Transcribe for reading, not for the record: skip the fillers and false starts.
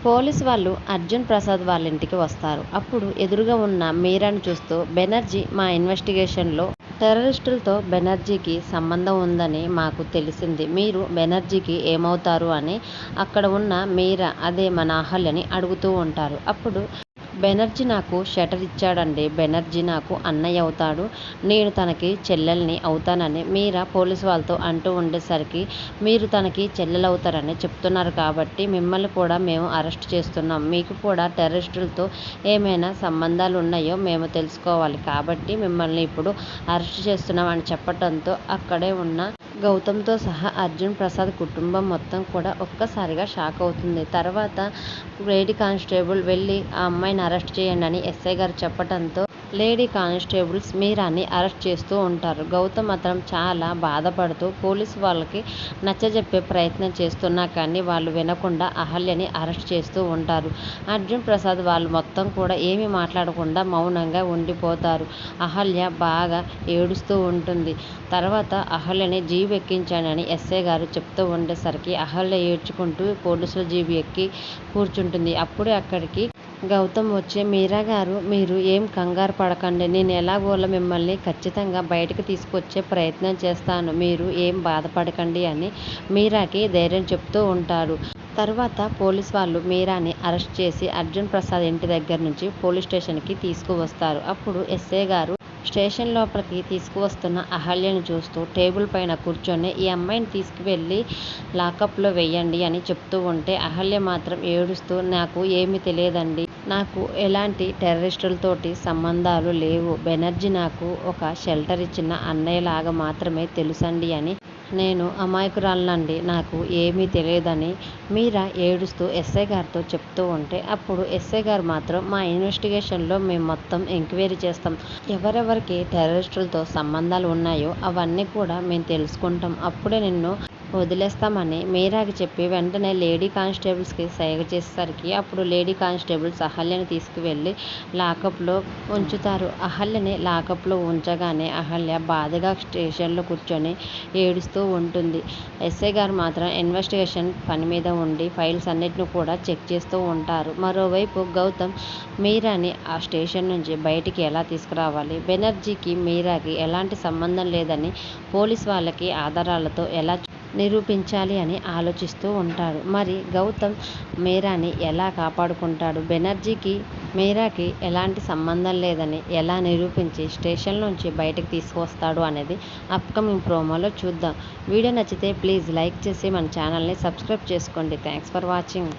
Police వాళ్ళు అర్జున్ ప్రసాద్ వాళ్ళ ఇంటికి వస్తారు. అప్పుడు ఎదురుగా ఉన్న మీరాను చూస్తూ, బెనర్జీ మా ఇన్వెస్టిగేషన్లో టెర్రరిస్టులతో బెనర్జీకి సంబంధం ఉందని మాకు తెలిసింది. మీరు బెనర్జీకి ఏమవుతారు అని అక్కడ ఉన్న మీరా, అదే మన అహల్యని అడుగుతూ ఉంటారు. అప్పుడు బెనర్జీ నాకు షటర్ ఇచ్చాడండి. బెనర్జీ నాకు అన్నయ్య అవుతాడు. నేను తనకి చెల్లెల్ని అవుతానని మీరా పోలీసు వాళ్ళతో అంటూ ఉండేసరికి, మీరు తనకి చెల్లెలవుతారని చెప్తున్నారు కాబట్టి మిమ్మల్ని కూడా మేము అరెస్ట్ చేస్తున్నాం. మీకు కూడా టెర్రరిస్టులతో ఏమైనా సంబంధాలు ఉన్నాయో మేము తెలుసుకోవాలి. కాబట్టి మిమ్మల్ని ఇప్పుడు అరెస్ట్ చేస్తున్నాం అని చెప్పడంతో అక్కడే ఉన్న గౌతమ్తో సహా అర్జున్ ప్రసాద్ కుటుంబం మొత్తం కూడా ఒక్కసారిగా షాక్ అవుతుంది. తర్వాత లేడీ కానిస్టేబుల్ వెళ్ళి ఆ అమ్మాయిని అరెస్ట్ చేయండి అని ఎస్ఐ గారు చెప్పడంతో లేడీ కానిస్టేబుల్స్ మీరాని అరెస్ట్ చేస్తూ ఉంటారు. గౌతమ్ మాత్రం చాలా బాధపడుతూ పోలీసు వాళ్ళకి నచ్చజెప్పే ప్రయత్నం చేస్తున్నా కానీ వాళ్ళు వినకుండా అహల్యని అరెస్ట్ చేస్తూ ఉంటారు. అర్జున్ ప్రసాద్ వాళ్ళు మొత్తం కూడా ఏమీ మాట్లాడకుండా మౌనంగా ఉండిపోతారు. అహల్య బాగా ఏడుస్తూ ఉంటుంది. తర్వాత అహల్యని జీబు ఎక్కించానని ఎస్ఐ గారు చెప్తూ ఉండేసరికి అహల్య ఏడ్చుకుంటూ పోలీసుల జీబు ఎక్కి కూర్చుంటుంది. అప్పుడే అక్కడికి గౌతమ్ వచ్చి, మీరా గారు మీరు ఏం కంగారు పడకండి. నేను ఎలాగోలా మిమ్మల్ని ఖచ్చితంగా బయటకు తీసుకొచ్చే ప్రయత్నం చేస్తాను. మీరు ఏం బాధపడకండి అని మీరాకి ధైర్యం చెప్తూ ఉంటాడు. తర్వాత పోలీస్ వాళ్ళు మీరాని అరెస్ట్ చేసి అర్జున్ ప్రసాద్ ఇంటి దగ్గర నుంచి పోలీస్ స్టేషన్కి తీసుకువస్తారు. అప్పుడు ఎస్ఐ గారు స్టేషన్ లోపలికి తీసుకువస్తున్న అహల్యను చూస్తూ టేబుల్ పైన కూర్చొని, ఈ అమ్మాయిని తీసుకువెళ్ళి లాకప్లో వెయ్యండి అని చెప్తూ ఉంటే అహల్య మాత్రం ఏడుస్తూ, నాకు ఏమీ తెలియదండి. నాకు ఎలాంటి టెర్రరిస్టులతోటి సంబంధాలు లేవు. బెనర్జీ నాకు ఒక షెల్టర్ ఇచ్చిన అన్నయ్యలాగా మాత్రమే తెలుసండి అని, నేను అమాయకురాలనండి. నాకు ఏమీ తెలియదని మీరా ఏడుస్తూ ఎస్ఐ గారితో చెప్తూ ఉంటే అప్పుడు ఎస్ఐ గారు మాత్రం, మా ఇన్వెస్టిగేషన్లో మేము మొత్తం ఎంక్వైరీ చేస్తాం. ఎవరెవరికి టెర్రరిస్టులతో సంబంధాలు ఉన్నాయో అవన్నీ కూడా మేము తెలుసుకుంటాం. అప్పుడే నిన్ను వదిలేస్తామని మీరాకి చెప్పి వెంటనే లేడీ కానిస్టేబుల్స్కి సైగ చేసేసరికి అప్పుడు లేడీ కానిస్టేబుల్స్ అహల్యని తీసుకువెళ్ళి లాకప్లో ఉంచుతారు. అహల్యని లాకప్లో ఉంచగానే అహల్య బాధగా స్టేషన్లో కూర్చొని ఏడుస్తూ ఉంటుంది. ఎస్ఐ గారు మాత్రం ఇన్వెస్టిగేషన్ పని మీద ఉండి ఫైల్స్ అన్నిటిని కూడా చెక్ చేస్తూ ఉంటారు. మరోవైపు గౌతమ్ మీరాని ఆ స్టేషన్ నుంచి బయటికి ఎలా తీసుకురావాలి, బెనర్జీకి మీరాకి ఎలాంటి సంబంధం లేదని పోలీస్ వాళ్ళకి ఆధారాలతో ఎలా నిరూపించాలి అని ఆలోచిస్తూ ఉంటాడు. మరి గౌతమ్ మీరాని ఎలా కాపాడుకుంటాడు, బెనర్జీకి మీరాకి ఎలాంటి సంబంధం లేదని ఎలా నిరూపించి స్టేషన్ నుంచి బయటకు తీసుకువస్తాడు అనేది అప్కమింగ్ ప్రోమోలో చూద్దాం. వీడియో నచ్చితే ప్లీజ్ లైక్ చేసి మన ఛానల్ని సబ్స్క్రైబ్ చేసుకోండి. Thanks for watching.